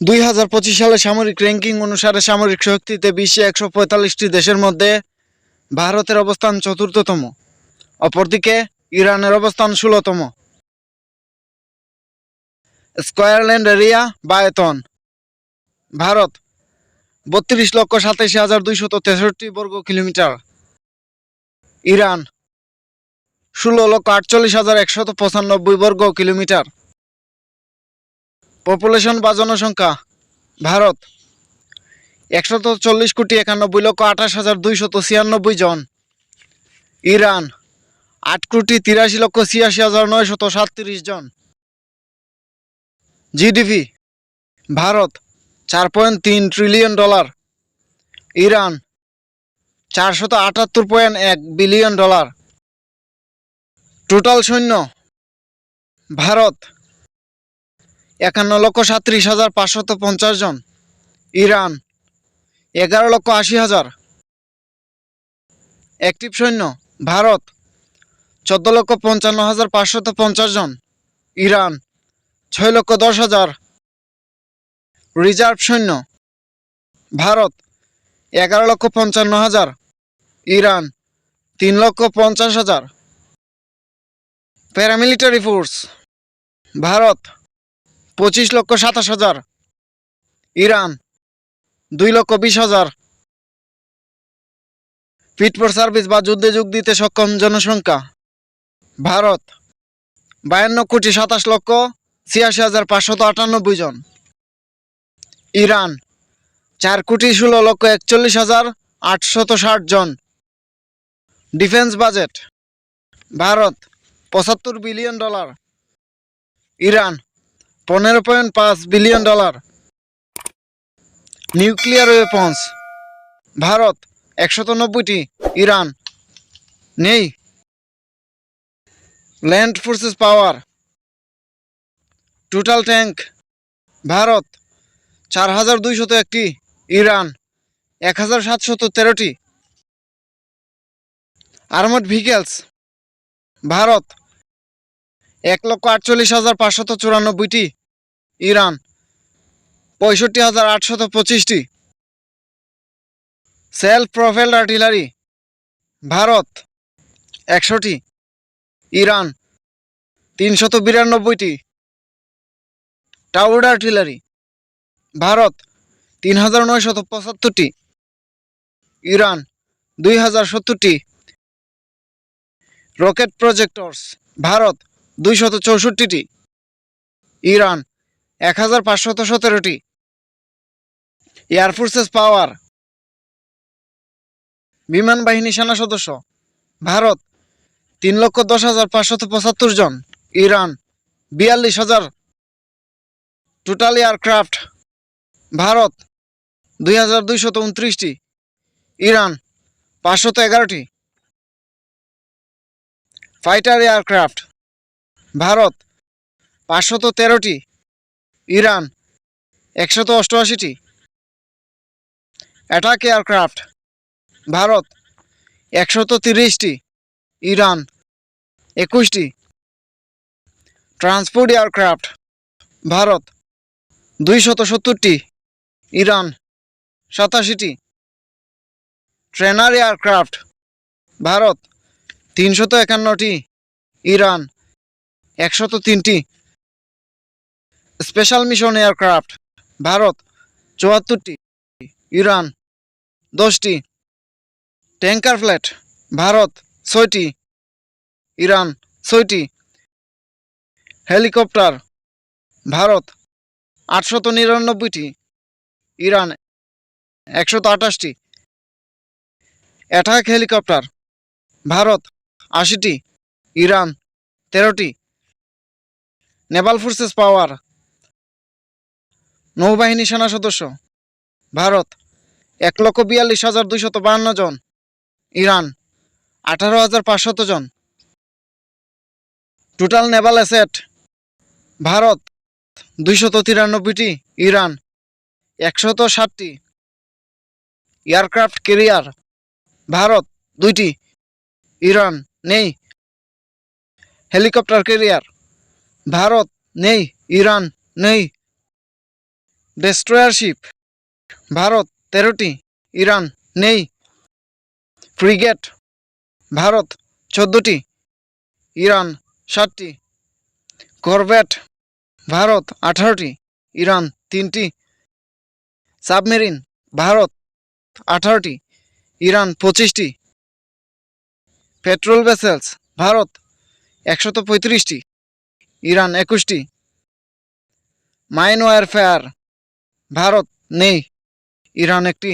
2025 সালে সামরিক র্যাঙ্কিং অনুসারে সামরিক শক্তিতে বিশ্বে 145টি দেশের মধ্যে ভারতের অবস্থান চতুর্থতম। অপরদিকে ইরানের অবস্থান 16তম। স্কয়ার ল্যান্ড এরিয়া বা আয়তন: ভারত 32,87,263 বর্গ কিলোমিটার, ইরান 16,48,195 বর্গ কিলোমিটার। পপুলেশন বা জনসংখ্যা: ভারত 140,91,28,296 জন, ইরান 8,83,86,937 জন। GDP: Bharat $4.3 trillion, Iran $478.1 billion. Total সৈন্য: ভারত 51,37,550 জন, ইরান 11,80,000। অ্যাক্টিভ সৈন্য: ভারত 14,55,550 জন, ইরান 6,10,000। রিজার্ভ সৈন্য: Bharat 11,55,000, Iran 3,50,000। Paramilitary force: Bharat 25,27,000, Iran 2,20,000। Fit for service বা যুদ্ধে যোগ দিতে সক্ষম জনসংখ্যা: ভারত 52,27,86,598 জন, ইরান 4,16,41,860 জন। Defence budget: Bharat $75 billion, Iran $15.5 billion. Nuclear weapons: Bharat 190টি, ইরান নেই। Land forces power: total tank: Bharat 4,201টি, ইরান 1,713টি। আর্মড ভেহিকলস: ভারত 1,48,594টি, ইরান 65,825টি। সেলফ প্রোপেলড আর্টিলারি: ভারত 100টি, ইরান 392টি। টাউড আর্টিলারি: ভারত 3,975টি, ইরান 2,070টি। রকেট প্রজেক্টরস: ভারত 264টি, ইরান 1,517টি। এয়ারফোর্সেস পাওয়ার: বিমান বাহিনী সেনা সদস্য: ভারত 3,10,575 জন, ইরান 42,000। টোটাল এয়ারক্রাফট: ভারত 2,229টি, ইরান 511টি। ফাইটার এয়ারক্রাফট: ভারত 513টি, ইরান 188টি। অ্যাটাক এয়ারক্রাফট: ভারত 130টি, ইরান 21টি। ট্রান্সপোর্ট এয়ারক্রাফট: ভারত 270টি, ইরান 87টি। ট্রেনার এয়ারক্রাফট: ভারত 351টি, ইরান 103টি। স্পেশাল মিশন এয়ারক্রাফট: ভারত 74টি, ইরান 10টি। ট্যাঙ্কার ফ্লাইট: ভারত 6টি, ইরান 6টি। হেলিকপ্টার: ভারত 899টি, ইরান 128টি। অ্যাটাক হেলিকপ্টার: ভারত 80টি, ইরান 13টি। নেভাল ফোর্সেস পাওয়ার: নৌবাহিনী সেনা সদস্য: ভারত 1,42,252 জন, ইরান 18,500 জন। টোটাল নেভাল অ্যাসেট: ভারত 293টি, ইরান 160টি। এয়ারক্রাফট ক্যারিয়ার: ভারত 2টি, ইরান নেই। হেলিকপ্টার ক্যারিয়ার: ভারত নেই, ইরান নেই। ডেস্ট্রয়ার শিপ ভারত 13টি, ইরান নেই। ফ্রিগেট ভারত 14টি, ইরান 7টি। করভেট ভারত 18টি, ইরান 3টি। সাবমেরিন ভারত 18টি, ইরান 25টি। পেট্রোল ভেসেলস ভারত 135টি, ইরান 21টি। মাইন ওয়ারফেয়ার ভারত নেই, ইরান 1টি।